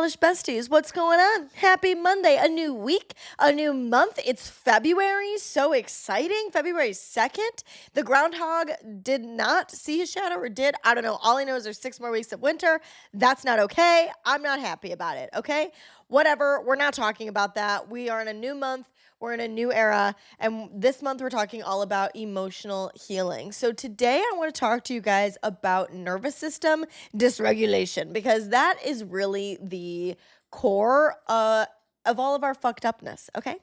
stylish besties. What's going on? Happy Monday. A new week, a new month. It's February. So exciting. February 2nd. The groundhog did not see his shadow, or did. I don't know. All I know is there's 6 more weeks of winter. That's not okay. I'm not happy about it. Okay. Whatever. We're not talking about that. We are in a new month. We're in a new era, and this month we're talking all about emotional healing. So today I want to talk to you guys about nervous system dysregulation, because that is really the core of all of our fucked upness, okay?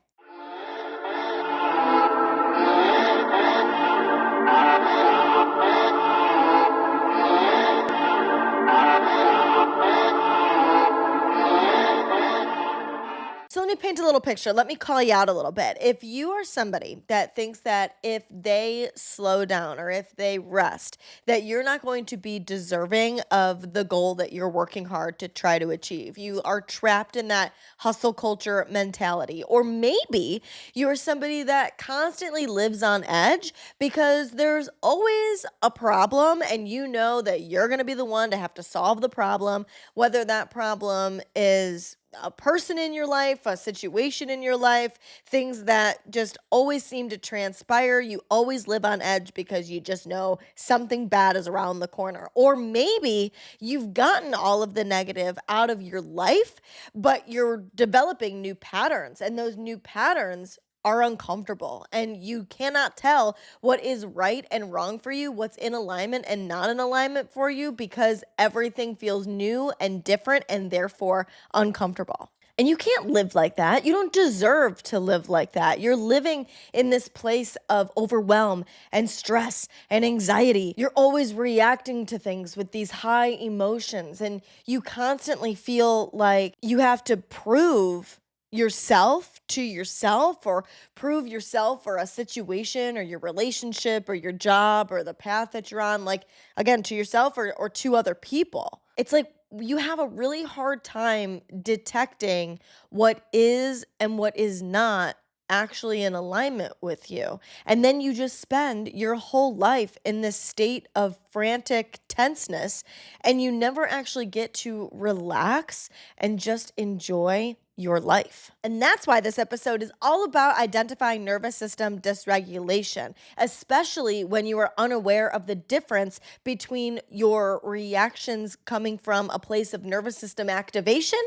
So let me paint a little picture. Let me call you out a little bit. If you are somebody that thinks that if they slow down or if they rest, that you're not going to be deserving of the goal that you're working hard to try to achieve, you are trapped in that hustle culture mentality. Or maybe you're somebody that constantly lives on edge because there's always a problem and you know that you're going to be the one to have to solve the problem, whether that problem is a person in your life, a situation in your life, things that just always seem to transpire. You always live on edge because you just know something bad is around the corner. Or maybe you've gotten all of the negative out of your life, but you're developing new patterns, and those new patterns are uncomfortable, and you cannot tell what is right and wrong for you, what's in alignment and not in alignment for you, because everything feels new and different and therefore uncomfortable. And you can't live like that. You don't deserve to live like that. You're living in this place of overwhelm and stress and anxiety. You're always reacting to things with these high emotions, and you constantly feel like you have to prove yourself to yourself, or prove yourself or a situation or your relationship or your job or the path that you're on, like, again, to yourself or to other people. It's like you have a really hard time detecting what is and what is not actually in alignment with you. And then you just spend your whole life in this state of frantic tenseness, and you never actually get to relax and just enjoy your life. And that's why this episode is all about identifying nervous system dysregulation, especially when you are unaware of the difference between your reactions coming from a place of nervous system activation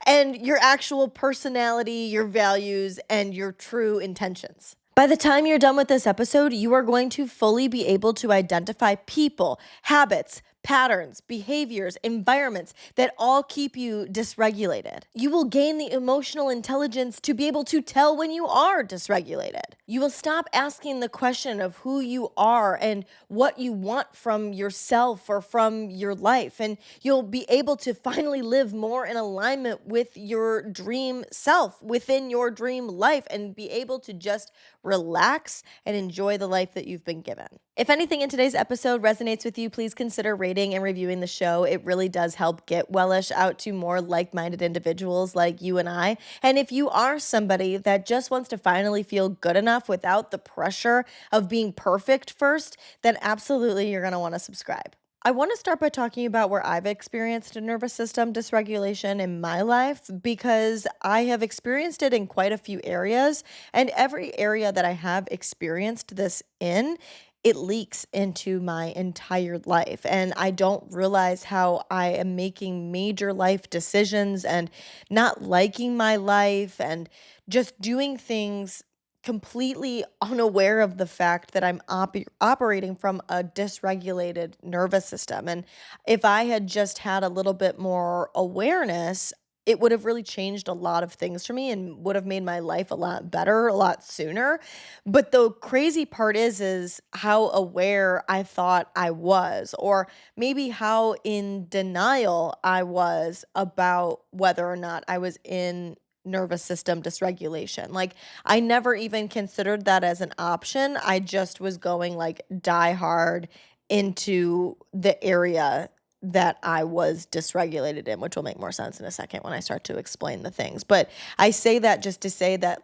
and your actual personality, your values, and your true intentions. By the time you're done with this episode, you are going to fully be able to identify people, habits, patterns, behaviors, environments that all keep you dysregulated. You will gain the emotional intelligence to be able to tell when you are dysregulated. You will stop asking the question of who you are and what you want from yourself or from your life, and you'll be able to finally live more in alignment with your dream self, within your dream life, and be able to just relax and enjoy the life that you've been given. If anything in today's episode resonates with you, please consider rating and reviewing the show. It really does help get Wellish out to more like-minded individuals like you and I. And if you are somebody that just wants to finally feel good enough without the pressure of being perfect first, then absolutely you're going to want to subscribe. I want to start by talking about where I've experienced a nervous system dysregulation in my life, because I have experienced it in quite a few areas, and every area that I have experienced this in, it leaks into my entire life. And I don't realize how I am making major life decisions and not liking my life and just doing things completely unaware of the fact that I'm operating from a dysregulated nervous system. And if I had just had a little bit more awareness, it would have really changed a lot of things for me and would have made my life a lot better a lot sooner. But the crazy part is how aware I thought I was, or maybe how in denial I was about whether or not I was in nervous system dysregulation. Like, I never even considered that as an option. I just was going like die hard into the area that I was dysregulated in, which will make more sense in a second when I start to explain the things. But I say that just to say that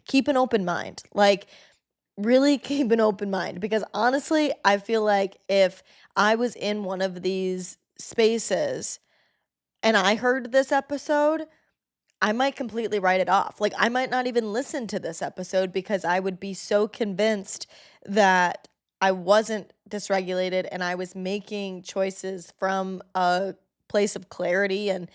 keep an open mind. Like, really keep an open mind, because honestly, I feel like if I was in one of these spaces, and I heard this episode, I might completely write it off. Like, I might not even listen to this episode because I would be so convinced that I wasn't dysregulated and I was making choices from a place of clarity and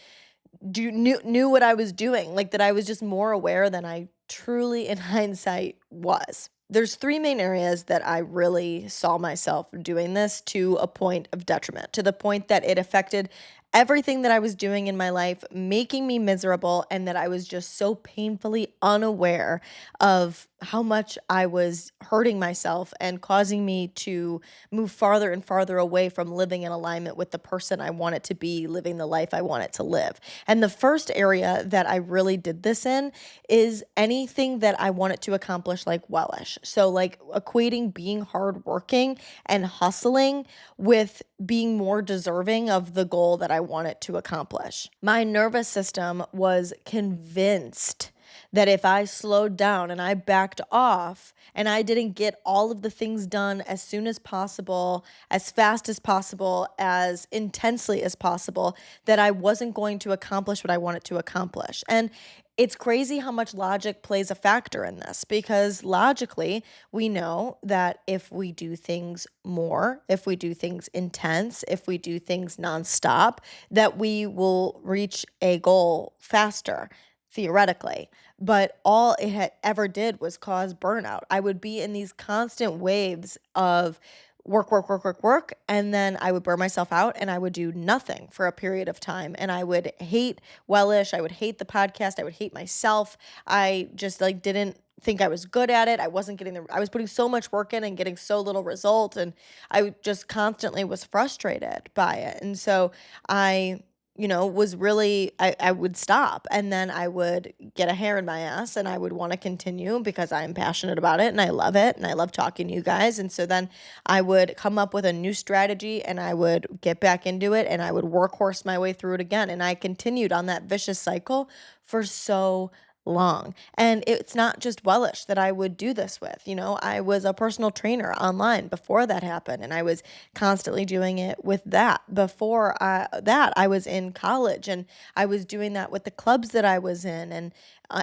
knew what I was doing, like, that I was just more aware than I truly, in hindsight, was. There's 3 main areas that I really saw myself doing this to a point of detriment, to the point that it affected everything that I was doing in my life, making me miserable, and that I was just so painfully unaware of how much I was hurting myself and causing me to move farther and farther away from living in alignment with the person I wanted to be, living the life I wanted to live. And the first area that I really did this in is anything that I wanted to accomplish like wellish. So like equating being hardworking and hustling with being more deserving of the goal that I wanted to accomplish. My nervous system was convinced that if I slowed down and I backed off and I didn't get all of the things done as soon as possible, as fast as possible, as intensely as possible, that I wasn't going to accomplish what I wanted to accomplish. And it's crazy how much logic plays a factor in this because logically, we know that if we do things more, if we do things intense, if we do things nonstop, that we will reach a goal faster, theoretically. But all it had ever did was cause burnout. I would be in these constant waves of work, work, work, work, work. And then I would burn myself out and I would do nothing for a period of time. And I would hate Wellish. I would hate the podcast. I would hate myself. I just like didn't think I was good at it. I wasn't getting I was putting so much work in and getting so little result. And I just constantly was frustrated by it. And so I was really, I would stop and then I would get a hair in my ass and I would want to continue because I'm passionate about it and I love it and I love talking to you guys. And so then I would come up with a new strategy and I would get back into it and I would workhorse my way through it again. And I continued on that vicious cycle for so long. And it's not just Wellish that I would do this with. I was a personal trainer online before that happened, and I was constantly doing it with that. Before that, I was in college and I was doing that with the clubs that I was in, and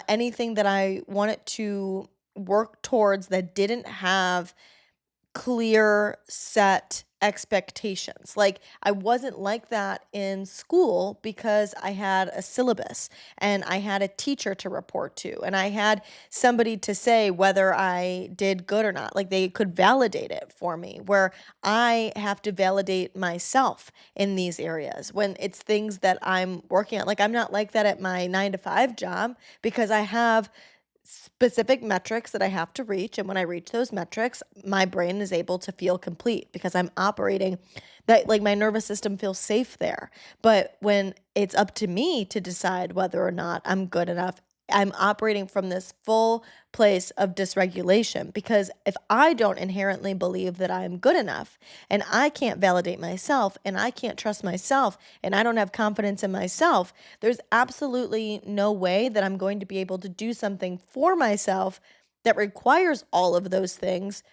anything that I wanted to work towards that didn't have clear set expectations. Like I wasn't like that in school because I had a syllabus and I had a teacher to report to and I had somebody to say whether I did good or not. Like they could validate it for me where I have to validate myself in these areas when it's things that I'm working on. Like I'm not like that at my 9 to 5 job because I have specific metrics that I have to reach. And when I reach those metrics, my brain is able to feel complete because I'm operating that like my nervous system feels safe there. But when it's up to me to decide whether or not I'm good enough, I'm operating from this full place of dysregulation because if I don't inherently believe that I'm good enough and I can't validate myself and I can't trust myself and I don't have confidence in myself, there's absolutely no way that I'm going to be able to do something for myself that requires all of those things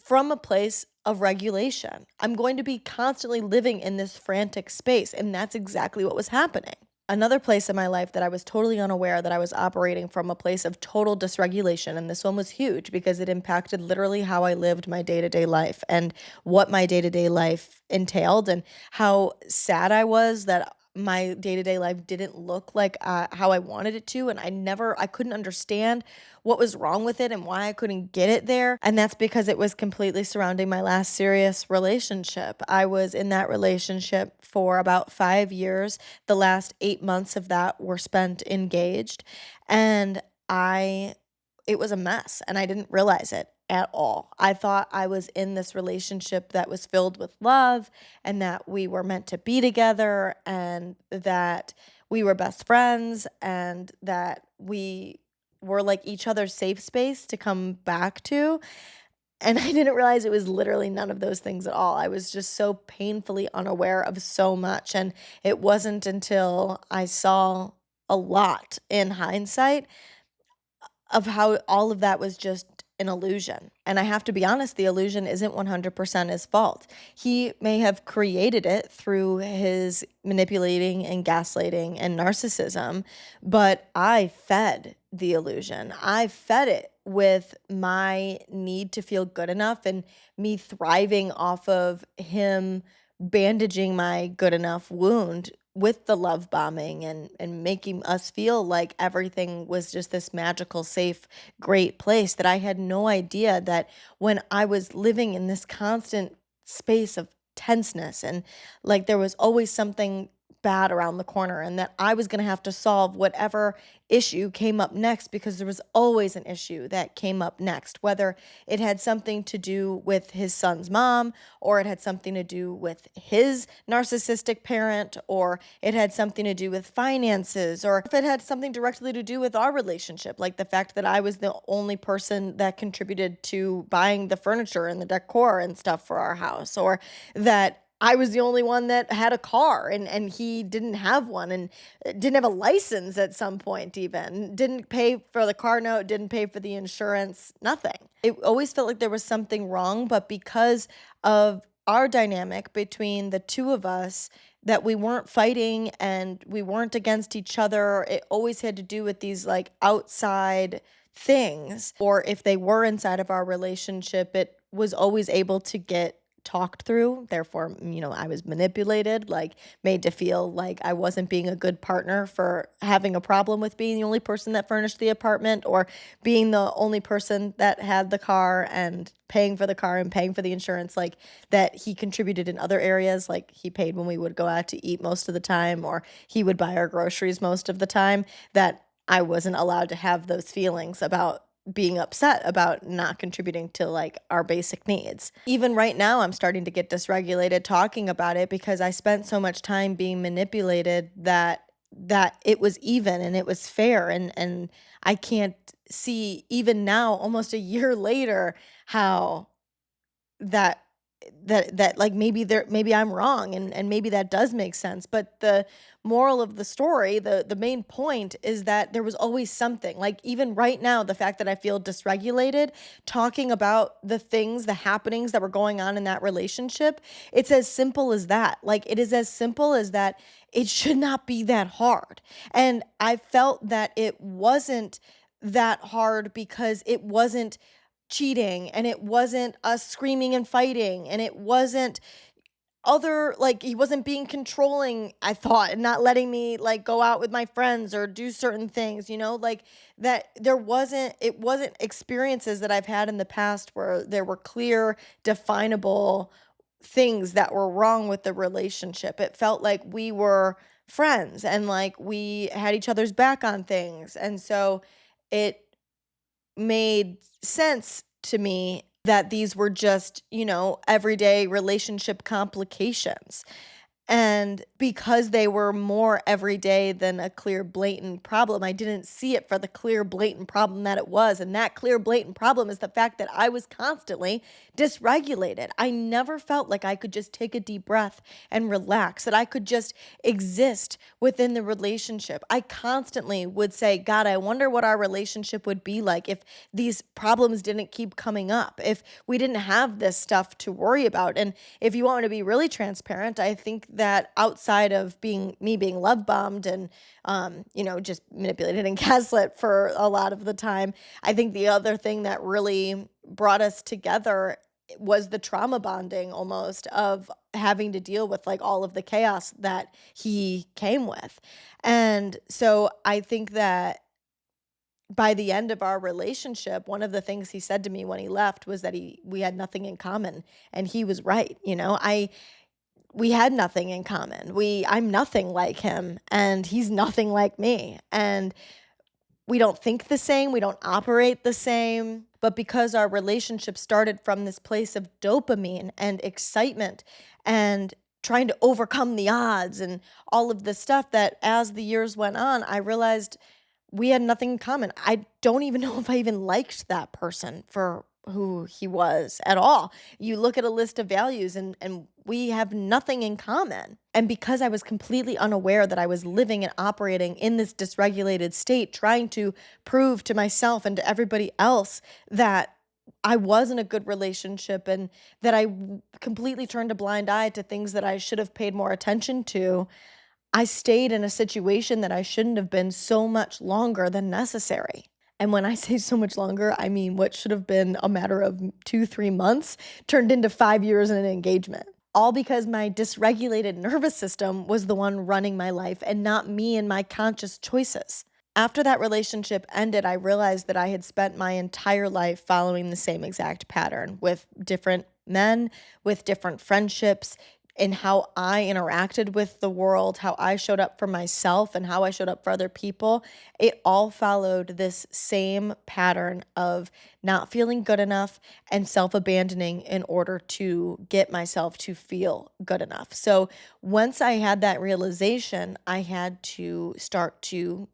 from a place of regulation. I'm going to be constantly living in this frantic space, and that's exactly what was happening. Another place in my life that I was totally unaware that I was operating from a place of total dysregulation, and this one was huge because it impacted literally how I lived my day-to-day life and what my day-to-day life entailed and how sad I was that my day-to-day life didn't look like how I wanted it to, and I couldn't understand what was wrong with it and why I couldn't get it there. And that's because it was completely surrounding my last serious relationship. I was in that relationship for about 5 years. The last 8 months of that were spent engaged. And it was a mess and I didn't realize it at all. I thought I was in this relationship that was filled with love and that we were meant to be together and that we were best friends and that we were like each other's safe space to come back to. And I didn't realize it was literally none of those things at all. I was just so painfully unaware of so much. And it wasn't until I saw a lot in hindsight of how all of that was just an illusion. And I have to be honest, the illusion isn't 100% his fault. He may have created it through his manipulating and gaslighting and narcissism, but I fed the illusion. I fed it with my need to feel good enough and me thriving off of him bandaging my good enough wound with the love bombing and making us feel like everything was just this magical, safe, great place, that I had no idea that when I was living in this constant space of tenseness and like there was always something bad around the corner and that I was going to have to solve whatever issue came up next, because there was always an issue that came up next, whether it had something to do with his son's mom, or it had something to do with his narcissistic parent, or it had something to do with finances, or if it had something directly to do with our relationship, like the fact that I was the only person that contributed to buying the furniture and the decor and stuff for our house, or that I was the only one that had a car and he didn't have one and didn't have a license at some point, even didn't pay for the car note, didn't pay for the insurance, nothing. It always felt like there was something wrong, but because of our dynamic between the two of us, that we weren't fighting and we weren't against each other, it always had to do with these like outside things. Or if they were inside of our relationship, it was always able to get talked through. Therefore, I was manipulated, like made to feel like I wasn't being a good partner for having a problem with being the only person that furnished the apartment, or being the only person that had the car and paying for the car and paying for the insurance, like that he contributed in other areas, like he paid when we would go out to eat most of the time, or he would buy our groceries most of the time, that I wasn't allowed to have those feelings about being upset about not contributing to like our basic needs. Even right now, I'm starting to get dysregulated talking about it, because I spent so much time being manipulated that it was even and it was fair, and I can't see even now, almost a year later, how that like maybe I'm wrong, and maybe that does make sense. But the moral of the story, the main point, is that there was always something. Like even right now, the fact that I feel dysregulated talking about the things, the happenings that were going on in that relationship, it's as simple as that. Like it is as simple as that. It should not be that hard. And I felt that it wasn't that hard because it wasn't cheating, and it wasn't us screaming and fighting, and it wasn't other, like he wasn't being controlling, I thought, and not letting me like go out with my friends or do certain things, like that it wasn't experiences that I've had in the past where there were clear, definable things that were wrong with the relationship. It felt like we were friends and like we had each other's back on things. And so it made sense to me that these were just, everyday relationship complications. And because they were more everyday than a clear, blatant problem, I didn't see it for the clear, blatant problem that it was. And that clear, blatant problem is the fact that I was constantly dysregulated. I never felt like I could just take a deep breath and relax, that I could just exist within the relationship. I constantly would say, God, I wonder what our relationship would be like if these problems didn't keep coming up, if we didn't have this stuff to worry about. And if you want me to be really transparent, I think that outside of being love bombed and just manipulated and gaslit for a lot of the time, I think the other thing that really brought us together was the trauma bonding, almost, of having to deal with like all of the chaos that he came with. And so I think that by the end of our relationship, one of the things he said to me when he left was that we had nothing in common, and he was right. We had nothing in common. I'm nothing like him, and he's nothing like me. And we don't think the same, we don't operate the same, but because our relationship started from this place of dopamine and excitement and trying to overcome the odds and all of this stuff, that as the years went on, I realized we had nothing in common. I don't even know if I even liked that person for who he was at all. You look at a list of values, and we have nothing in common. And because I was completely unaware that I was living and operating in this dysregulated state, trying to prove to myself and to everybody else that I was in a good relationship and that completely turned a blind eye to things that I should have paid more attention to, I stayed in a situation that I shouldn't have been so much longer than necessary. And when I say so much longer, I mean what should have been a matter of 2, 3 months turned into 5 years in an engagement. All because my dysregulated nervous system was the one running my life and not me and my conscious choices. After that relationship ended, I realized that I had spent my entire life following the same exact pattern with different men, with different friendships, in how I interacted with the world, how I showed up for myself, and how I showed up for other people. It all followed this same pattern of not feeling good enough and self abandoning in order to get myself to feel good enough. So once I had that realization, I had to start to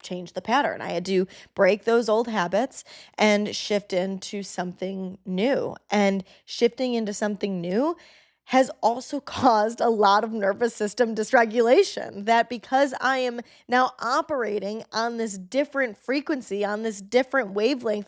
change the pattern. I had to break those old habits and shift into something new. And shifting into something new has also caused a lot of nervous system dysregulation. That because I am now operating on this different frequency, on this different wavelength,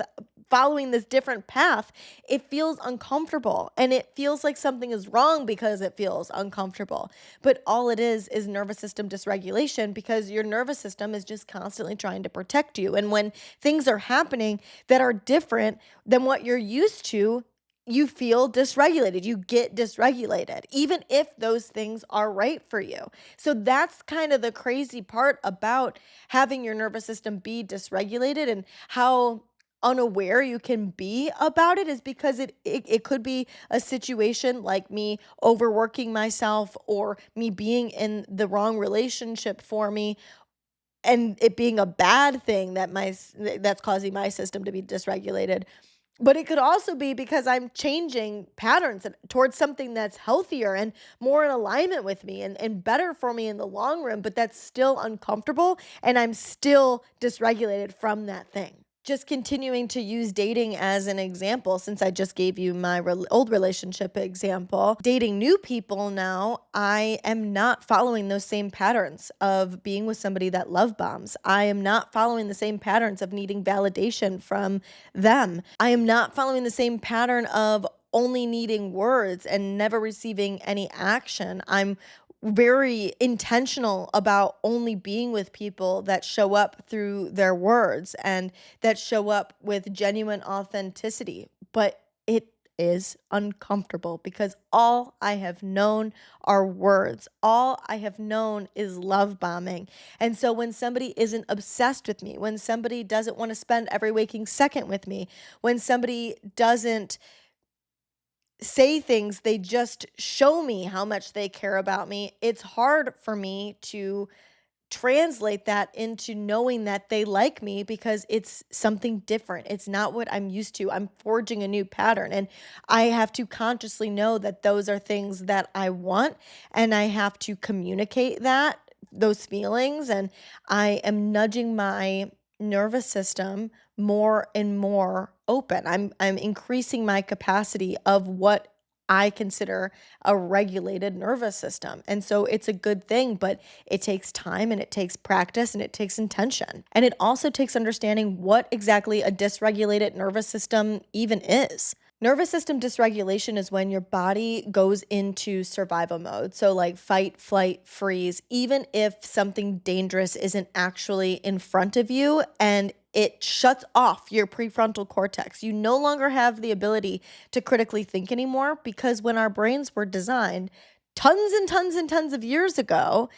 following this different path, it feels uncomfortable and it feels like something is wrong because it feels uncomfortable. But all it is nervous system dysregulation because your nervous system is just constantly trying to protect you. And when things are happening that are different than what you're used to, you feel dysregulated. You get dysregulated, even if those things are right for you. So that's kind of the crazy part about having your nervous system be dysregulated and how unaware you can be about it is because it could be a situation like me overworking myself or me being in the wrong relationship for me and it being a bad thing that's causing my system to be dysregulated, but it could also be because I'm changing patterns towards something that's healthier and more in alignment with me and better for me in the long run, but that's still uncomfortable and I'm still dysregulated from that thing. Just continuing to use dating as an example, since I just gave you my old relationship example, dating new people now, I am not following those same patterns of being with somebody that love bombs. I am not following the same patterns of needing validation from them. I am not following the same pattern of only needing words and never receiving any action. I'm very intentional about only being with people that show up through their words and that show up with genuine authenticity. But it is uncomfortable because all I have known are words. All I have known is love bombing. And so when somebody isn't obsessed with me, when somebody doesn't want to spend every waking second with me, when somebody doesn't say things, they just show me how much they care about me, it's hard for me to translate that into knowing that they like me because it's something different. It's not what I'm used to. I'm forging a new pattern. And I have to consciously know that those are things that I want. And I have to communicate those feelings. And I am nudging my nervous system more and more open. I'm increasing my capacity of what I consider a regulated nervous system. And so it's a good thing, but it takes time and it takes practice and it takes intention. And it also takes understanding what exactly a dysregulated nervous system even is. Nervous system dysregulation is when your body goes into survival mode. So, like fight, flight, freeze, even if something dangerous isn't actually in front of you and it shuts off your prefrontal cortex. You no longer have the ability to critically think anymore because when our brains were designed tons and tons and tons of years ago,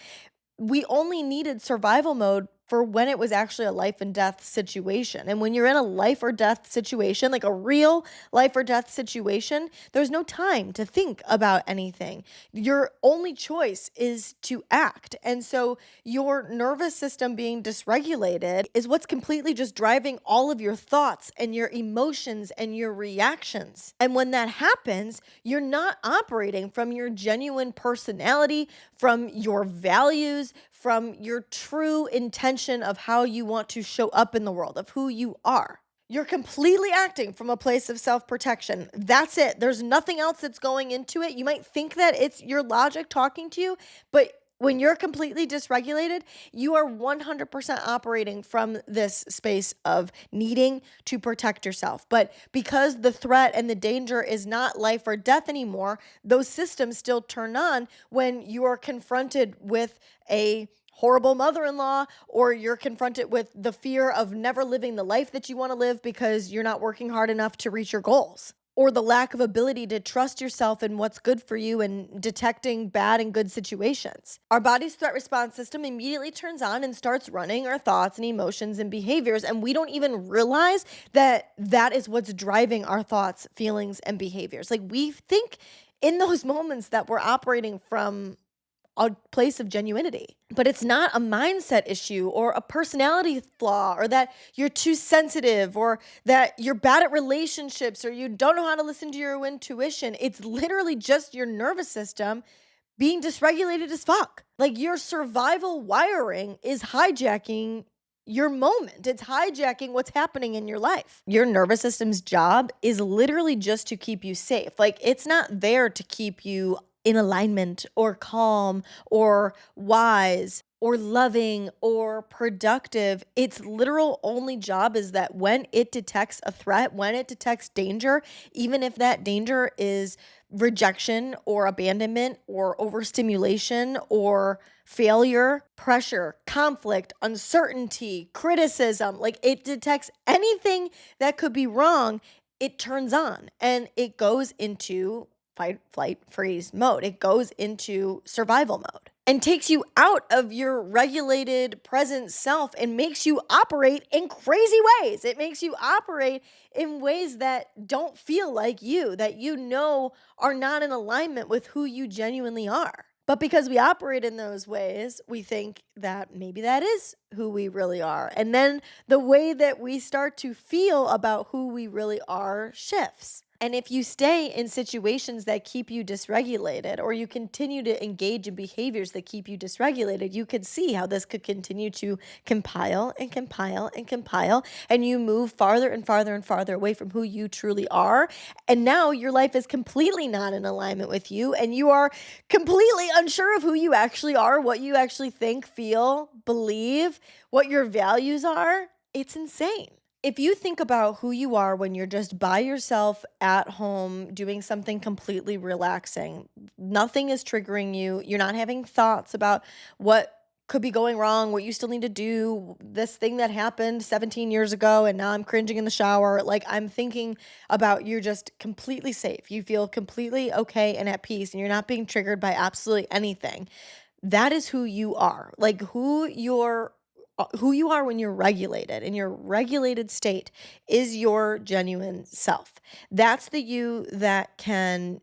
we only needed survival mode for when it was actually a life and death situation. And when you're in a life or death situation, like a real life or death situation, there's no time to think about anything. Your only choice is to act. And so your nervous system being dysregulated is what's completely just driving all of your thoughts and your emotions and your reactions. And when that happens, you're not operating from your genuine personality, from your values, from your true intention of how you want to show up in the world, of who you are. You're completely acting from a place of self-protection. That's it. There's nothing else that's going into it. You might think that it's your logic talking to you, but When you're completely dysregulated, you are 100% operating from this space of needing to protect yourself. But because the threat and the danger is not life or death anymore, those systems still turn on when you are confronted with a horrible mother-in-law, or you're confronted with the fear of never living the life that you want to live because you're not working hard enough to reach your goals, or the lack of ability to trust yourself and what's good for you and detecting bad and good situations. Our body's threat response system immediately turns on and starts running our thoughts and emotions and behaviors, and we don't even realize that that is what's driving our thoughts, feelings, and behaviors. Like, we think in those moments that we're operating from a place of genuinity. But it's not a mindset issue or a personality flaw, or that you're too sensitive, or that you're bad at relationships, or you don't know how to listen to your intuition. It's literally just your nervous system being dysregulated as fuck. Like, your survival wiring is hijacking your moment. It's hijacking what's happening in your life. Your nervous system's job is literally just to keep you safe. Like, it's not there to keep you in alignment or calm or wise or loving or productive. Its literal only job is that when it detects a threat, when it detects danger, even if that danger is rejection or abandonment or overstimulation or failure, pressure, conflict, uncertainty, criticism, like, it detects anything that could be wrong, it turns on and it goes into fight, flight, freeze mode. It goes into survival mode and takes you out of your regulated present self and makes you operate in crazy ways. It makes you operate in ways that don't feel like you, that you know are not in alignment with who you genuinely are. But because we operate in those ways, we think that maybe that is who we really are. And then the way that we start to feel about who we really are shifts. And if you stay in situations that keep you dysregulated, or you continue to engage in behaviors that keep you dysregulated, you could see how this could continue to compile and compile and compile, and you move farther and farther and farther away from who you truly are. And now your life is completely not in alignment with you, and you are completely unsure of who you actually are, what you actually think, feel, believe, what your values are. It's insane. If you think about who you are when you're just by yourself at home doing something completely relaxing, nothing is triggering you, you're not having thoughts about what could be going wrong, what you still need to do, this thing that happened 17 years ago and now I'm cringing in the shower. Like, I'm thinking about, you're just completely safe. You feel completely okay and at peace, and you're not being triggered by absolutely anything. That is who you are. Like, who you are when you're regulated, in your regulated state, is your genuine self. That's the you that can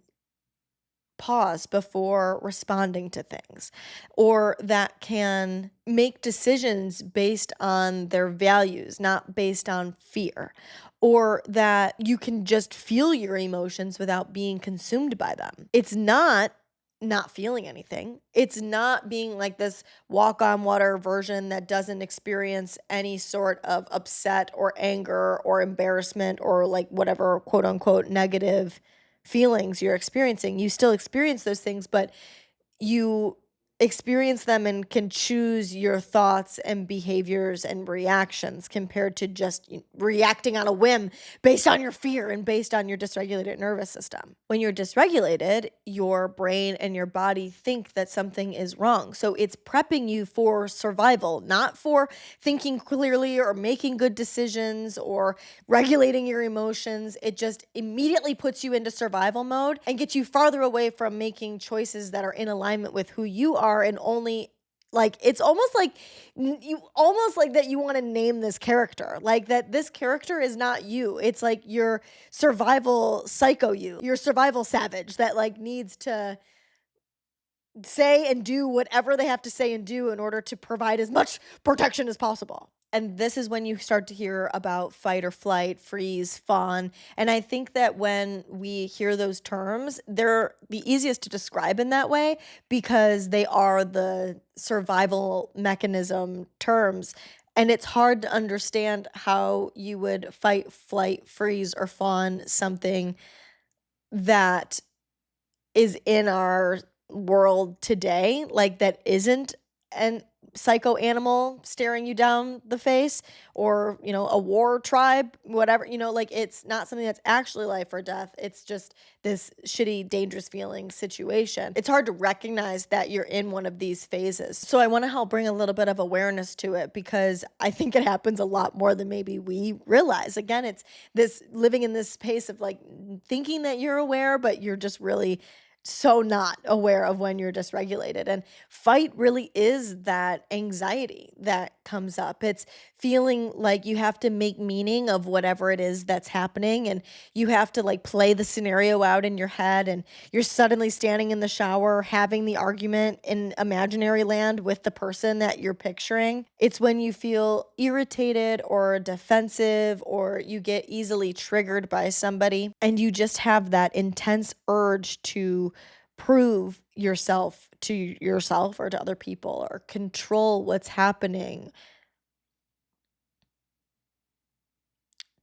pause before responding to things, or that can make decisions based on their values, not based on fear, or that you can just feel your emotions without being consumed by them. It's not feeling anything. It's not being like this walk on water version that doesn't experience any sort of upset or anger or embarrassment or, like, whatever quote unquote negative feelings you're experiencing. You still experience those things, but you experience them and can choose your thoughts and behaviors and reactions, compared to just reacting on a whim based on your fear and based on your dysregulated nervous system. When you're dysregulated, your brain and your body think that something is wrong. So it's prepping you for survival, not for thinking clearly or making good decisions or regulating your emotions. It just immediately puts you into survival mode and gets you farther away from making choices that are in alignment with who you are, and only, like, it's almost like you almost like that you want to name this character, like that this character is not you. It's like your survival psycho, your survival savage that, like, needs to say and do whatever they have to say and do in order to provide as much protection as possible. And this is when you start to hear about fight or flight, freeze, fawn. And I think that when we hear those terms, they're the easiest to describe in that way because they are the survival mechanism terms. And it's hard to understand how you would fight, flight, freeze, or fawn something that is in our world today, like that isn't an psycho animal staring you down the face, or, a war tribe, whatever, like it's not something that's actually life or death. It's just this shitty, dangerous feeling situation. It's hard to recognize that you're in one of these phases. So I want to help bring a little bit of awareness to it, because I think it happens a lot more than maybe we realize. Again, it's this living in this space of like thinking that you're aware, but you're just really so not aware of when you're dysregulated. And fight really is that anxiety that comes up. It's feeling like you have to make meaning of whatever it is that's happening, and you have to like play the scenario out in your head, and you're suddenly standing in the shower having the argument in imaginary land with the person that you're picturing. It's when you feel irritated or defensive, or you get easily triggered by somebody, and you just have that intense urge to prove yourself to yourself or to other people, or control what's happening,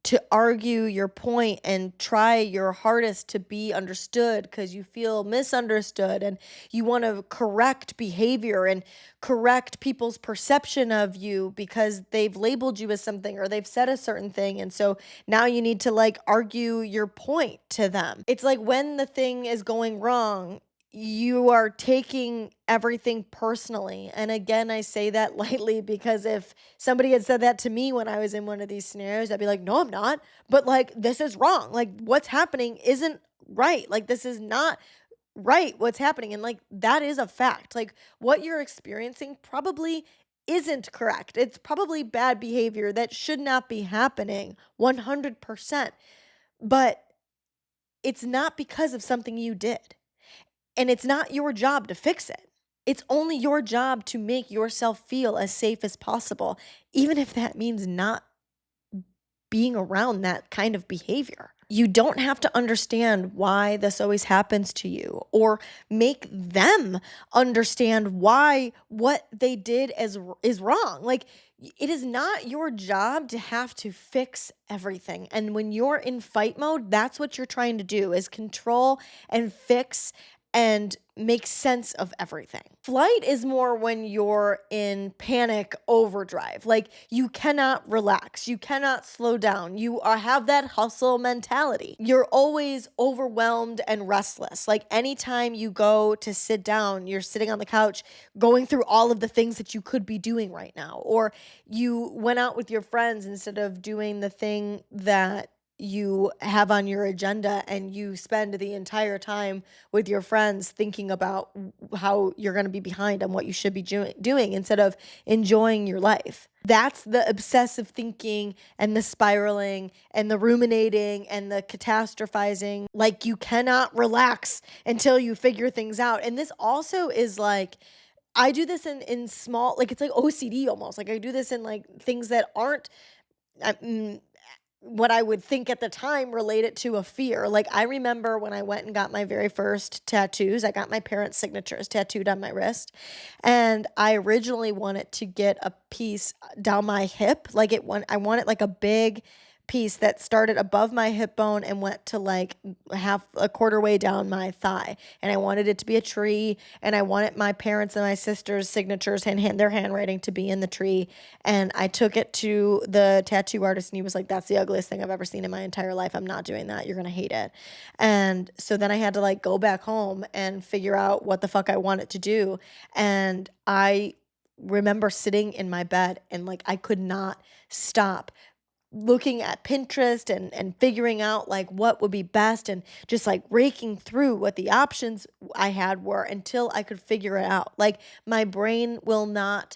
to argue your point and try your hardest to be understood because you feel misunderstood, and you want to correct behavior and correct people's perception of you because they've labeled you as something or they've said a certain thing. And so now you need to like argue your point to them. It's like when the thing is going wrong, you are taking everything personally. And again, I say that lightly, because if somebody had said that to me when I was in one of these scenarios, I'd be like, no, I'm not. But like, this is wrong. Like, what's happening isn't right. Like, this is not right, what's happening. And like, that is a fact. Like, what you're experiencing probably isn't correct. It's probably bad behavior that should not be happening 100%. But it's not because of something you did. And it's not your job to fix it. It's only your job to make yourself feel as safe as possible, even if that means not being around that kind of behavior. You don't have to understand why this always happens to you, or make them understand why what they did is wrong. Like, it is not your job to have to fix everything. And when you're in fight mode, that's what you're trying to do, is control and fix and make sense of everything. Flight is more when you're in panic overdrive. Like, you cannot relax, you cannot slow down. You have that hustle mentality. You're always overwhelmed and restless. Like, anytime you go to sit down, you're sitting on the couch going through all of the things that you could be doing right now. Or you went out with your friends instead of doing the thing that you have on your agenda, and you spend the entire time with your friends thinking about how you're going to be behind on what you should be doing instead of enjoying your life. That's the obsessive thinking and the spiraling and the ruminating and the catastrophizing. Like, you cannot relax until you figure things out. And this also is like, I do this in small, like, it's like OCD almost. Like, I do this in like things that aren't uh, mm, what I would think at the time related to a fear. Like, I remember when I went and got my very first tattoos, I got my parents' signatures tattooed on my wrist. And I originally wanted to get a piece down my hip. Like, I wanted like a big piece that started above my hip bone and went to like half a quarter way down my thigh. And I wanted it to be a tree, and I wanted my parents and my sister's signatures and their handwriting to be in the tree. And I took it to the tattoo artist, and he was like, that's the ugliest thing I've ever seen in my entire life. I'm not doing that. You're going to hate it. And so then I had to like go back home and figure out what the fuck I wanted to do. And I remember sitting in my bed, and like, I could not stop looking at Pinterest and figuring out like what would be best, and just like raking through what the options I had were until I could figure it out. Like, my brain will not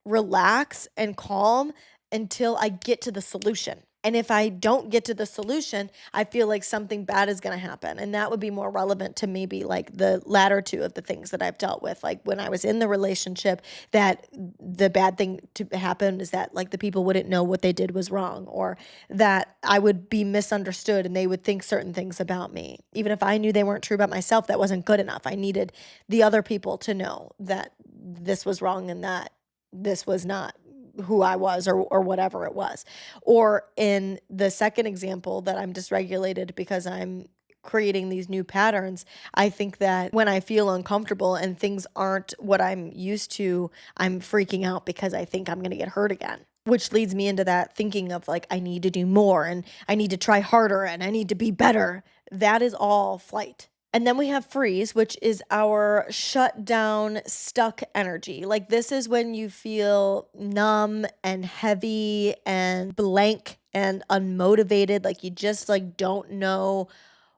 relax and calm until I get to the solution. And if I don't get to the solution, I feel like something bad is going to happen. And that would be more relevant to maybe like the latter two of the things that I've dealt with. Like, when I was in the relationship, that the bad thing to happen is that like the people wouldn't know what they did was wrong, or that I would be misunderstood and they would think certain things about me. Even if I knew they weren't true about myself, that wasn't good enough. I needed the other people to know that this was wrong, and that this was not who I was, or whatever it was. Or in the second example, that I'm dysregulated because I'm creating these new patterns, I think that when I feel uncomfortable and things aren't what I'm used to, I'm freaking out because I think I'm going to get hurt again. Which leads me into that thinking of like, I need to do more and I need to try harder and I need to be better. That is all flight. And then we have freeze, which is our shut down, stuck energy. Like, this is when you feel numb and heavy and blank and unmotivated. Like, you just like don't know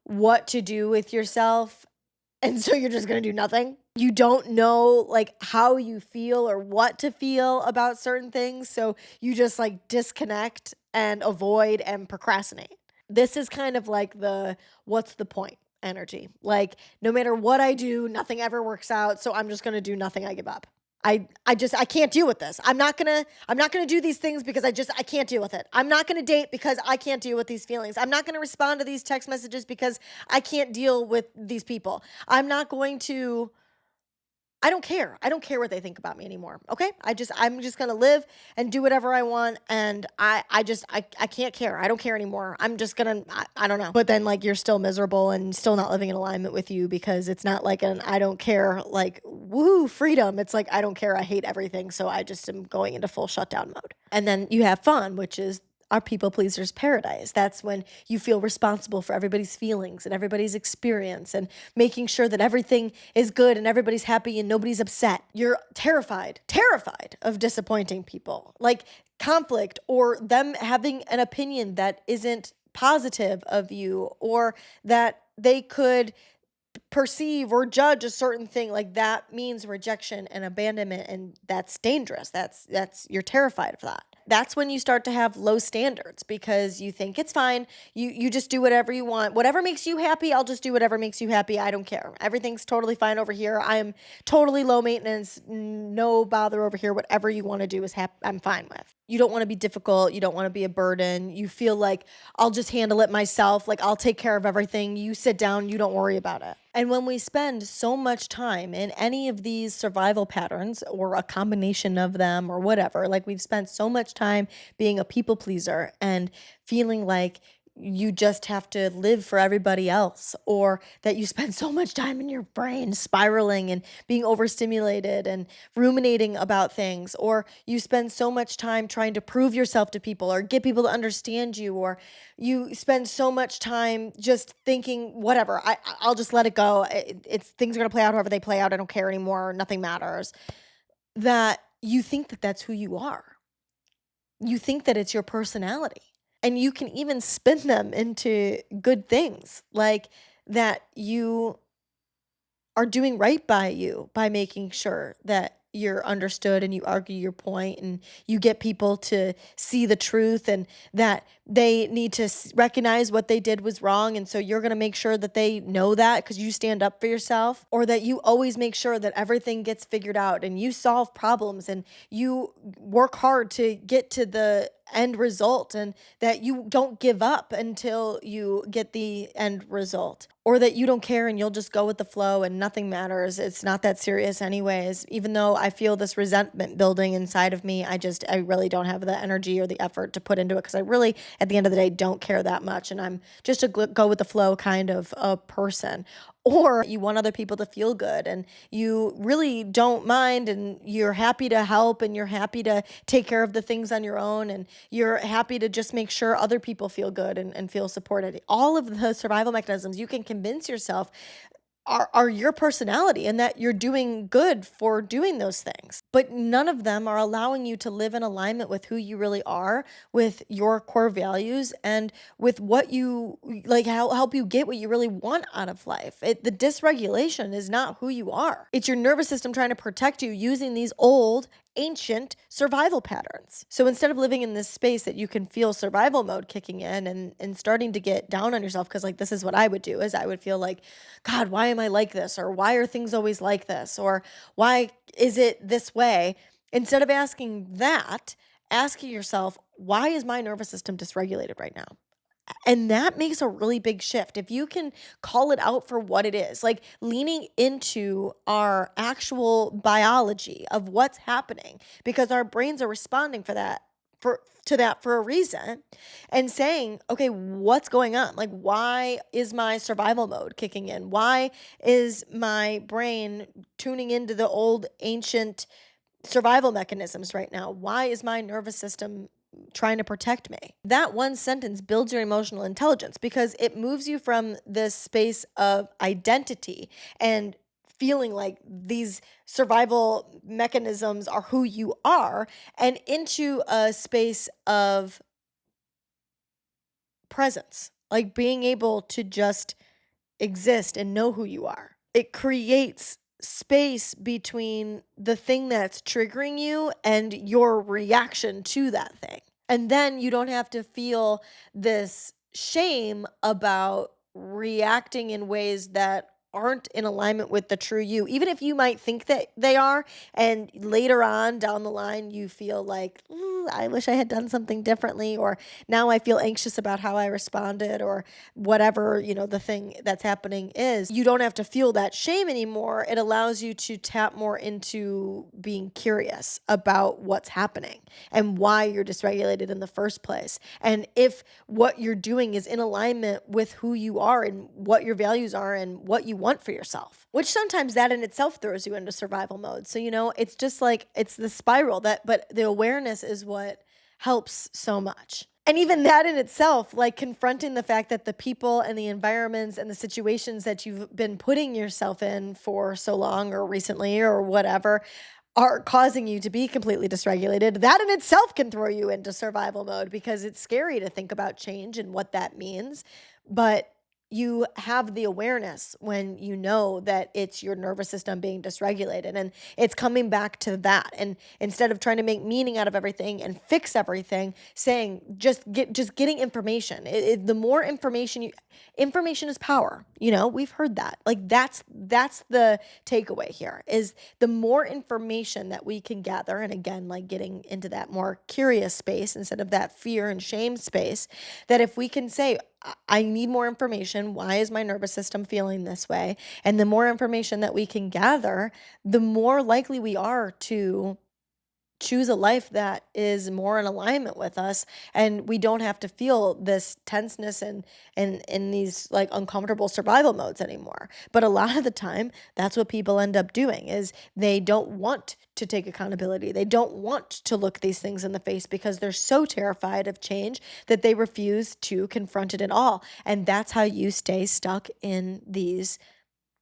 what to do with yourself. And so you're just going to do nothing. You don't know like how you feel or what to feel about certain things. So you just like disconnect and avoid and procrastinate. This is kind of like the what's the point energy. Like, no matter what I do, nothing ever works out. So I'm just going to do nothing. I give up. I can't deal with this. I'm not gonna do these things because I can't deal with it. I'm not gonna date because I can't deal with these feelings. I'm not gonna respond to these text messages because I can't deal with these people. I don't care. I don't care what they think about me anymore. Okay? I'm just going to live and do whatever I want, and I can't care. I don't care anymore. I'm just going to I don't know. But then like you're still miserable and still not living in alignment with you, because it's not like an I don't care like woohoo freedom. It's like I don't care. I hate everything. So I just am going into full shutdown mode. And then you have fun, which is our people pleasers paradise. That's when you feel responsible for everybody's feelings and everybody's experience and making sure that everything is good and everybody's happy and nobody's upset. You're terrified of disappointing people, like conflict or them having an opinion that isn't positive of you, or that they could perceive or judge a certain thing. Like, that means rejection and abandonment, and that's dangerous. That's you're terrified of that. That's when you start to have low standards, because you think it's fine. You just do whatever you want. Whatever makes you happy, I'll just do whatever makes you happy. I don't care. Everything's totally fine over here. I am totally low maintenance, no bother over here. Whatever you want to do is I'm fine with. You don't want to be difficult. You don't want to be a burden. You feel like I'll just handle it myself. Like, I'll take care of everything. You sit down, you don't worry about it. And when we spend so much time in any of these survival patterns, or a combination of them, or whatever, like we've spent so much time being a people pleaser and feeling like you just have to live for everybody else, or that you spend so much time in your brain spiraling and being overstimulated and ruminating about things, or you spend so much time trying to prove yourself to people or get people to understand you, or you spend so much time just thinking whatever, I'll just let it go. It's things are going to play out however they play out. I don't care anymore. Nothing matters. That you think that that's who you are. You think that it's your personality. And you can even spin them into good things, like that you are doing right by you by making sure that you're understood and you argue your point and you get people to see the truth, and that they need to recognize what they did was wrong. And so you're going to make sure that they know that because you stand up for yourself, or that you always make sure that everything gets figured out and you solve problems and you work hard to get to the end result, and that you don't give up until you get the end result, or that you don't care and you'll just go with the flow and nothing matters. It's not that serious anyways. Even though I feel this resentment building inside of me, I really don't have the energy or the effort to put into it, because I really, at the end of the day, don't care that much, and I'm just a go with the flow kind of a person. Or you want other people to feel good and you really don't mind, and you're happy to help, and you're happy to take care of the things on your own, and you're happy to just make sure other people feel good and feel supported. All of the survival mechanisms you can convince yourself are your personality, and that you're doing good for doing those things. But none of them are allowing you to live in alignment with who you really are, with your core values, and with what you like, how help you get what you really want out of life. The dysregulation is not who you are. It's your nervous system trying to protect you using these old ancient survival patterns. So instead of living in this space that you can feel survival mode kicking in, and starting to get down on yourself, because like this is what I would do, is I would feel like, God, why am I like this? Or why are things always like this? Or why is it this way? Instead of asking that, asking yourself, why is my nervous system dysregulated right now? And that makes a really big shift. If you can call it out for what it is, like leaning into our actual biology of what's happening, because our brains are responding to that for a reason and saying, okay, what's going on? Like, why is my survival mode kicking in? Why is my brain tuning into the old ancient survival mechanisms right now? Why is my nervous system trying to protect me? That one sentence builds your emotional intelligence because it moves you from this space of identity and feeling like these survival mechanisms are who you are and into a space of presence, like being able to just exist and know who you are. It creates space between the thing that's triggering you and your reaction to that thing. And then you don't have to feel this shame about reacting in ways that aren't in alignment with the true you, even if you might think that they are. And later on down the line, you feel like, I wish I had done something differently, or now I feel anxious about how I responded, or whatever, the thing that's happening is. You don't have to feel that shame anymore. It allows you to tap more into being curious about what's happening and why you're dysregulated in the first place. And if what you're doing is in alignment with who you are and what your values are and what you want for yourself, which sometimes that in itself throws you into survival mode. So, it's just like, it's the spiral but the awareness is what helps so much. And even that in itself, like confronting the fact that the people and the environments and the situations that you've been putting yourself in for so long or recently or whatever are causing you to be completely dysregulated, that in itself can throw you into survival mode because it's scary to think about change and what that means. But you have the awareness when you know that it's your nervous system being dysregulated, and it's coming back to that. And instead of trying to make meaning out of everything and fix everything, saying just getting information. The more information information is power. We've heard that. Like that's the takeaway here is the more information that we can gather. And again, like getting into that more curious space instead of that fear and shame space, that if we can say, I need more information. Why is my nervous system feeling this way? And the more information that we can gather, the more likely we are to choose a life that is more in alignment with us, and we don't have to feel this tenseness and in these like uncomfortable survival modes anymore. But a lot of the time that's what people end up doing is they don't want to take accountability. They don't want to look these things in the face because they're so terrified of change that they refuse to confront it at all. And that's how you stay stuck in these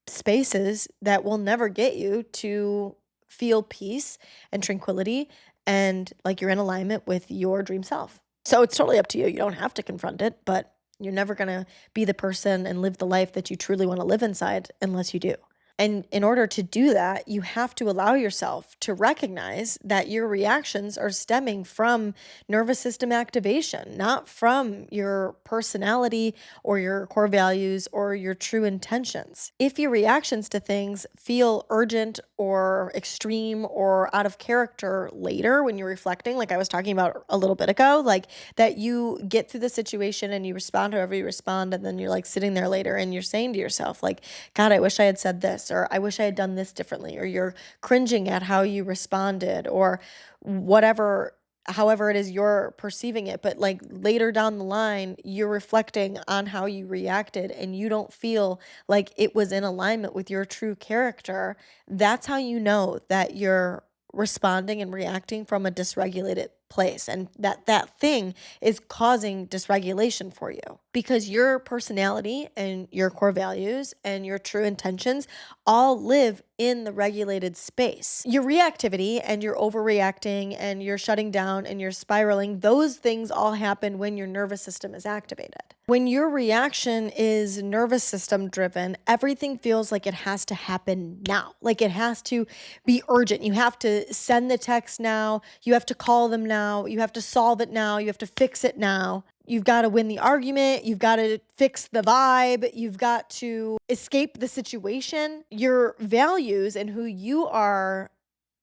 spaces that will never get you to feel peace and tranquility and like you're in alignment with your dream self. So it's totally up to you. You don't have to confront it, but you're never going to be the person and live the life that you truly want to live inside unless you do. And in order to do that, you have to allow yourself to recognize that your reactions are stemming from nervous system activation, not from your personality or your core values or your true intentions. If your reactions to things feel urgent or extreme or out of character later when you're reflecting, like I was talking about a little bit ago, like that you get through the situation and you respond however you respond, and then you're like sitting there later and you're saying to yourself, like, God, I wish I had said this, or I wish I had done this differently, or you're cringing at how you responded, or whatever, however it is you're perceiving it. But like later down the line, you're reflecting on how you reacted and you don't feel like it was in alignment with your true character. That's how you know that you're responding and reacting from a dysregulated place, and that thing is causing dysregulation for you because your personality and your core values and your true intentions all live in the regulated space. Your reactivity and your overreacting and your shutting down and your spiraling, those things all happen when your nervous system is activated. When your reaction is nervous system driven, everything feels like it has to happen now. Like it has to be urgent. You have to send the text now. You have to call them now. You have to solve it now. You have to fix it now. You've got to win the argument. You've got to fix the vibe. You've got to escape the situation. Your values and who you are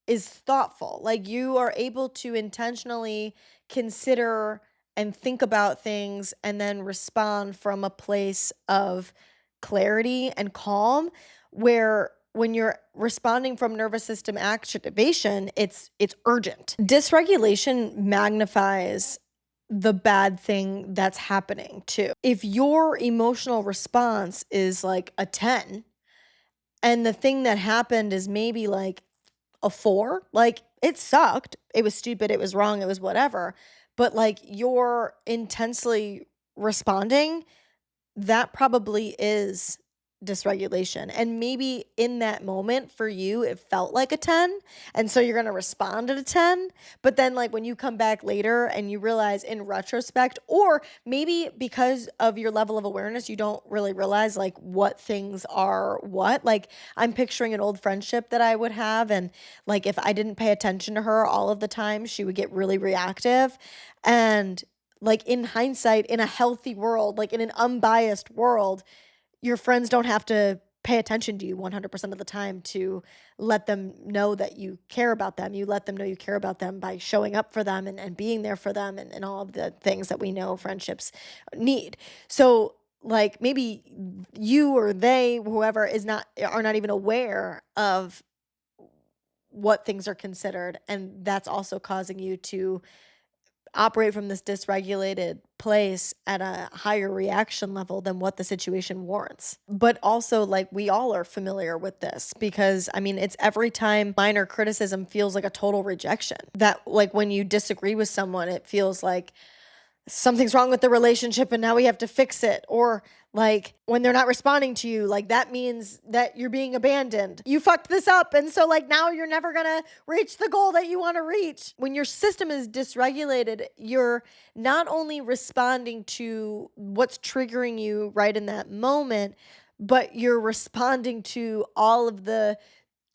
is thoughtful. Like you are able to intentionally consider and think about things and then respond from a place of clarity and calm, where when you're responding from nervous system activation, it's urgent. Dysregulation magnifies the bad thing that's happening too. If your emotional response is like a 10 and the thing that happened is maybe like a 4, like, it sucked, it was stupid, it was wrong, it was whatever, but, like, you're intensely responding, that probably is dysregulation, and maybe in that moment for you, it felt like a 10, and so you're gonna respond at a 10, but then, like, when you come back later and you realize in retrospect, or maybe because of your level of awareness, you don't really realize, like, what things are what, like, I'm picturing an old friendship that I would have, and, like, if I didn't pay attention to her all of the time, she would get really reactive, and, like, in hindsight, in a healthy world, like, in an unbiased world, your friends don't have to pay attention to you 100% of the time to let them know that you care about them. You let them know you care about them by showing up for them and being there for them and all of the things that we know friendships need. So, like, maybe you or they, whoever is not are not even aware of what things are considered, and that's also causing you to operate from this dysregulated place at a higher reaction level than what the situation warrants. But also, like, we all are familiar with this because, I mean, it's every time minor criticism feels like a total rejection. That, like, when you disagree with someone, it feels like something's wrong with the relationship and now we have to fix it. Or like when they're not responding to you, like that means that you're being abandoned. You fucked this up. And so, like, now you're never gonna reach the goal that you wanna reach. When your system is dysregulated, you're not only responding to what's triggering you right in that moment, but you're responding to all of the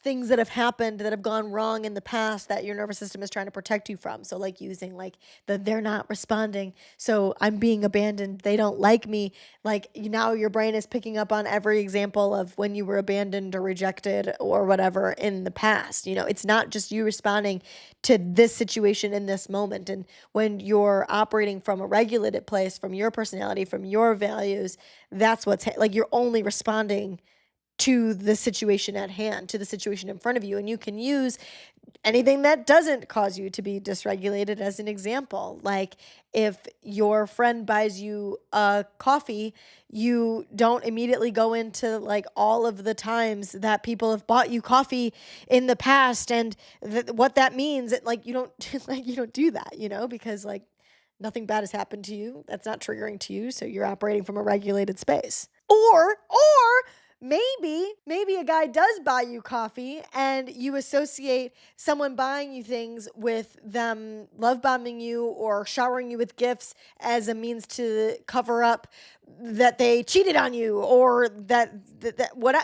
things that have happened that have gone wrong in the past that your nervous system is trying to protect you from. So, like, using like they're not responding, so I'm being abandoned, they don't like me. Like, now your brain is picking up on every example of when you were abandoned or rejected or whatever in the past. It's not just you responding to this situation in this moment. And when you're operating from a regulated place, from your personality, from your values, that's like you're only responding to the situation at hand, to the situation in front of you. And you can use anything that doesn't cause you to be dysregulated as an example. Like, if your friend buys you a coffee, you don't immediately go into like all of the times that people have bought you coffee in the past and what that means. Like, you don't like you don't do that, because like nothing bad has happened to you. That's not triggering to you, so you're operating from a regulated space. Or maybe a guy does buy you coffee and you associate someone buying you things with them love bombing you or showering you with gifts as a means to cover up that they cheated on you, or that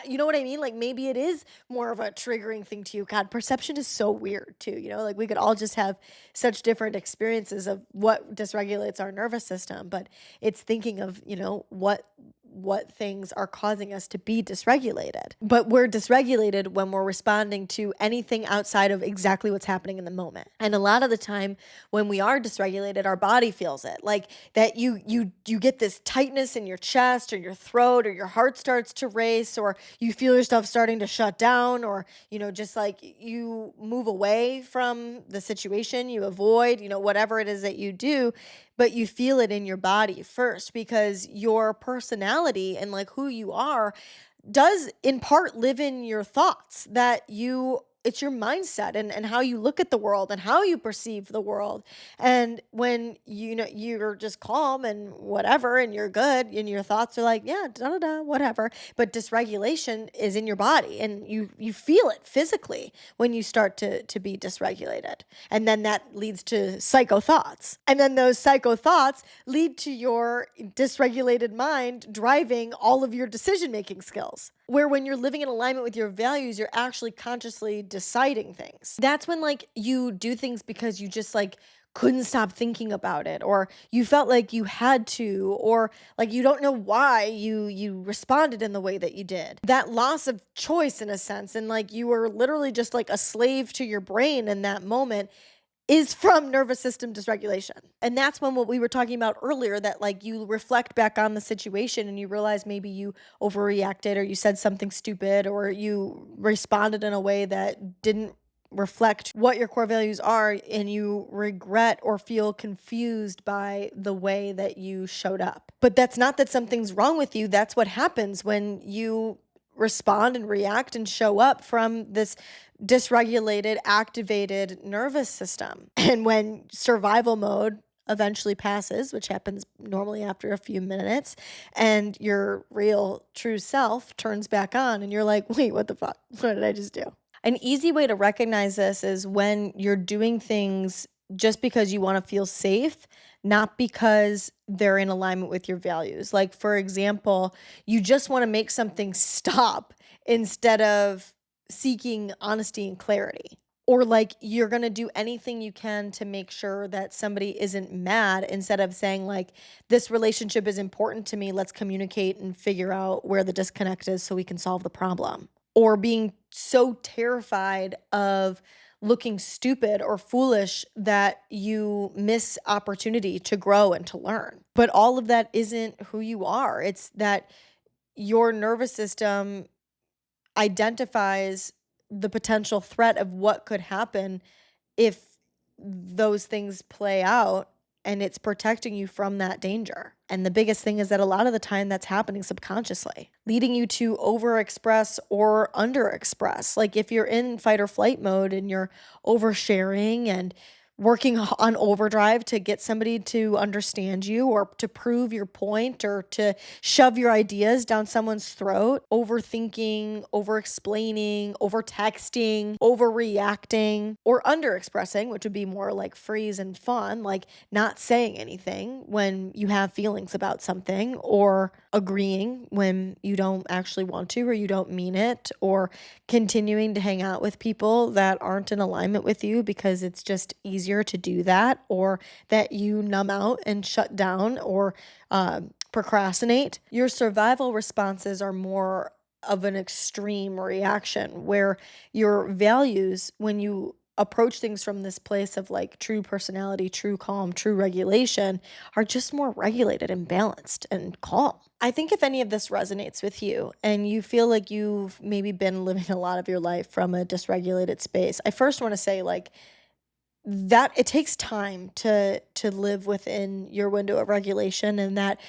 you know what I mean? Like, maybe it is more of a triggering thing to you. God, perception is so weird too, like we could all just have such different experiences of what dysregulates our nervous system, but it's thinking of, what things are causing us to be dysregulated. But we're dysregulated when we're responding to anything outside of exactly what's happening in the moment. And a lot of the time when we are dysregulated, our body feels it. Like that you get this tightness in your chest or your throat, or your heart starts to race, or you feel yourself starting to shut down, or just like you move away from the situation, you avoid, whatever it is that you do, but you feel it in your body first because your personality and like who you are does in part live in your thoughts, that it's your mindset and how you look at the world and how you perceive the world. And when you're just calm and whatever and you're good and your thoughts are like, yeah, da da da, whatever, but dysregulation is in your body and you feel it physically when you start to be dysregulated. And then that leads to psycho thoughts. And then those psycho thoughts lead to your dysregulated mind driving all of your decision making skills. Where when you're living in alignment with your values, you're actually consciously deciding things. That's when like you do things because you just like couldn't stop thinking about it, or you felt like you had to, or like you don't know why you responded in the way that you did. That loss of choice in a sense, and like you were literally just like a slave to your brain in that moment, is from nervous system dysregulation. And that's when what we were talking about earlier, that like you reflect back on the situation and you realize maybe you overreacted or you said something stupid or you responded in a way that didn't reflect what your core values are, and you regret or feel confused by the way that you showed up. But that's not that something's wrong with you. That's what happens when you respond and react and show up from this dysregulated, activated nervous system. And when survival mode eventually passes, which happens normally after a few minutes, and your real true self turns back on, and you're like, wait, what the fuck? What did I just do? An easy way to recognize this is when you're doing things just because you want to feel safe, not because they're in alignment with your values. Like, for example, you just want to make something stop instead of seeking honesty and clarity. Or like you're going to do anything you can to make sure that somebody isn't mad instead of saying, like, this relationship is important to me. Let's communicate and figure out where the disconnect is so we can solve the problem. Or being so terrified of looking stupid or foolish that you miss opportunity to grow and to learn. But all of that isn't who you are. It's that your nervous system identifies the potential threat of what could happen if those things play out, and it's protecting you from that danger. And the biggest thing is that a lot of the time that's happening subconsciously, leading you to overexpress or underexpress. Like if you're in fight or flight mode and you're oversharing and working on overdrive to get somebody to understand you or to prove your point or to shove your ideas down someone's throat, overthinking, over-explaining, over-texting, overreacting, or under-expressing, which would be more like freeze and fun, like not saying anything when you have feelings about something, or agreeing when you don't actually want to or you don't mean it, or continuing to hang out with people that aren't in alignment with you because it's just easier to do that, or that you numb out and shut down or procrastinate. Your survival responses are more of an extreme reaction, where your values, when you approach things from this place of like true personality, true calm, true regulation, are just more regulated and balanced and calm. I think if any of this resonates with you and you feel like you've maybe been living a lot of your life from a dysregulated space, I first want to say, like, that it takes time to live within your window of regulation, and that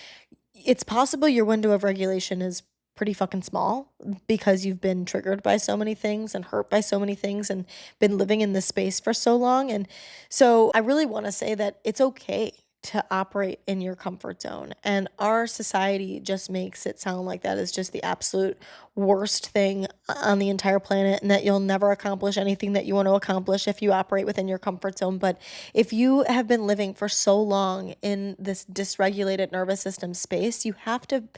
it's possible your window of regulation is pretty fucking small because you've been triggered by so many things and hurt by so many things and been living in this space for so long. And so I really want to say that it's okay to operate in your comfort zone. And our society just makes it sound like that is just the absolute worst thing on the entire planet, and that you'll never accomplish anything that you want to accomplish if you operate within your comfort zone. But if you have been living for so long in this dysregulated nervous system space, you have to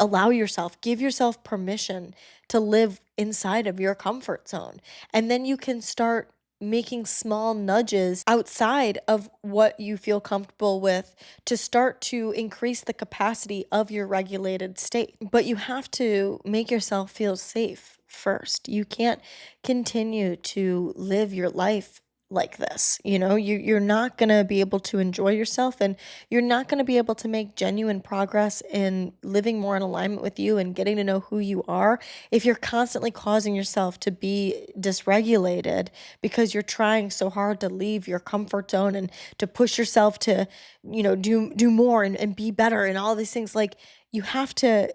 allow yourself, give yourself permission to live inside of your comfort zone. And then you can start making small nudges outside of what you feel comfortable with to start to increase the capacity of your regulated state. But you have to make yourself feel safe first. You can't continue to live your life like this. You're not going to be able to enjoy yourself, and you're not going to be able to make genuine progress in living more in alignment with you and getting to know who you are if you're constantly causing yourself to be dysregulated because you're trying so hard to leave your comfort zone and to push yourself to, do more and be better and all these things. Like, you have to,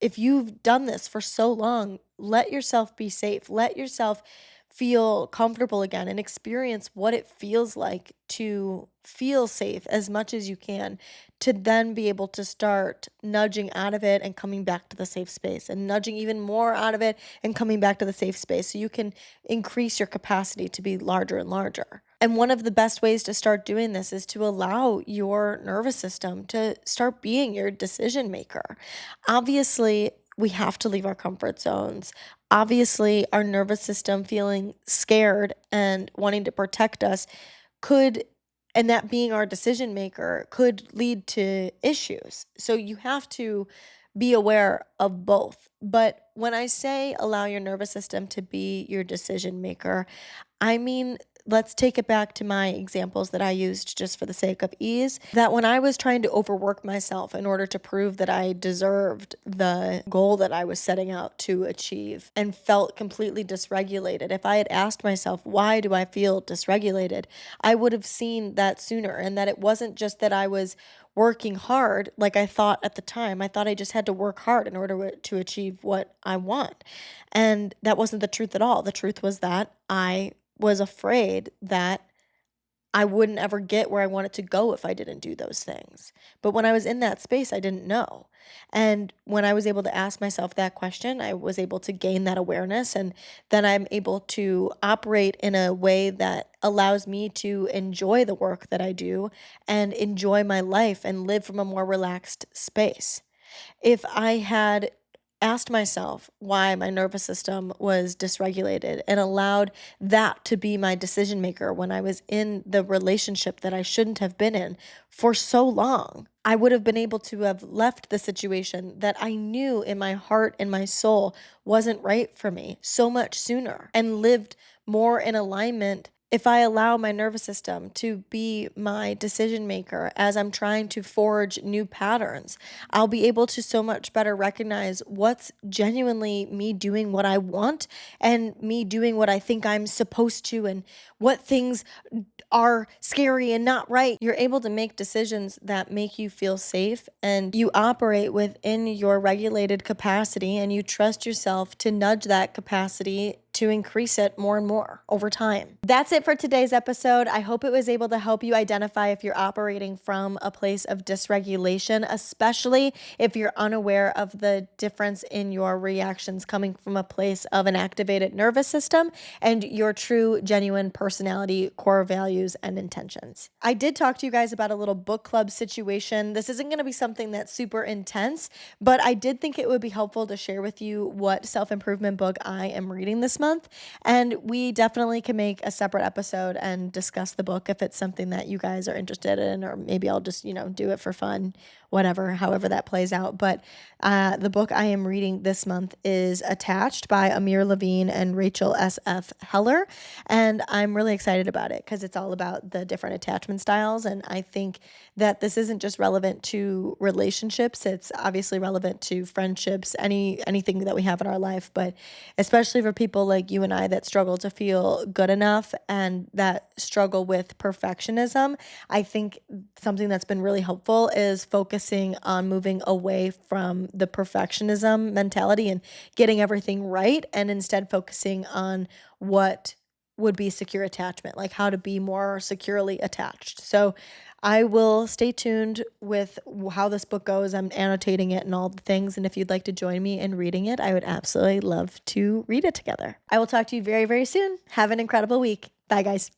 if you've done this for so long, let yourself be safe. Let yourself feel comfortable again and experience what it feels like to feel safe as much as you can, to then be able to start nudging out of it and coming back to the safe space, and nudging even more out of it and coming back to the safe space, so you can increase your capacity to be larger and larger. And one of the best ways to start doing this is to allow your nervous system to start being your decision maker. Obviously, we have to leave our comfort zones. Obviously, our nervous system feeling scared and wanting to protect us could, and that being our decision maker, could lead to issues. So you have to be aware of both. But when I say allow your nervous system to be your decision maker, I mean let's take it back to my examples that I used just for the sake of ease, that when I was trying to overwork myself in order to prove that I deserved the goal that I was setting out to achieve and felt completely dysregulated, if I had asked myself, why do I feel dysregulated? I would have seen that sooner, and that it wasn't just that I was working hard like I thought at the time. I thought I just had to work hard in order to achieve what I want. And that wasn't the truth at all. The truth was that I was afraid that I wouldn't ever get where I wanted to go if I didn't do those things. But when I was in that space, I didn't know. And when I was able to ask myself that question, I was able to gain that awareness. And then I'm able to operate in a way that allows me to enjoy the work that I do and enjoy my life and live from a more relaxed space. If I had asked myself why my nervous system was dysregulated and allowed that to be my decision maker when I was in the relationship that I shouldn't have been in for so long, I would have been able to have left the situation that I knew in my heart and my soul wasn't right for me so much sooner and lived more in alignment. If I allow my nervous system to be my decision maker as I'm trying to forge new patterns, I'll be able to so much better recognize what's genuinely me doing what I want and me doing what I think I'm supposed to, and what things are scary and not right. You're able to make decisions that make you feel safe, and you operate within your regulated capacity, and you trust yourself to nudge that capacity to increase it more and more over time. That's it for today's episode. I hope it was able to help you identify if you're operating from a place of dysregulation, especially if you're unaware of the difference in your reactions coming from a place of an activated nervous system and your true, genuine personality, core values, and intentions. I did talk to you guys about a little book club situation. This isn't going to be something that's super intense, but I did think it would be helpful to share with you what self-improvement book I am reading this month. And we definitely can make a separate episode and discuss the book if it's something that you guys are interested in, or maybe I'll just, do it for fun, whatever, however that plays out. But the book I am reading this month is Attached by Amir Levine and Rachel S.F. Heller. And I'm really excited about it because it's all about the different attachment styles. And I think that this isn't just relevant to relationships. It's obviously relevant to friendships, anything that we have in our life, but especially for people like you and I that struggle to feel good enough and that struggle with perfectionism. I think something that's been really helpful is focusing on moving away from the perfectionism mentality and getting everything right, and instead focusing on what would be secure attachment, like how to be more securely attached. So I will stay tuned with how this book goes. I'm annotating it and all the things. And if you'd like to join me in reading it, I would absolutely love to read it together. I will talk to you very, very soon. Have an incredible week. Bye, guys.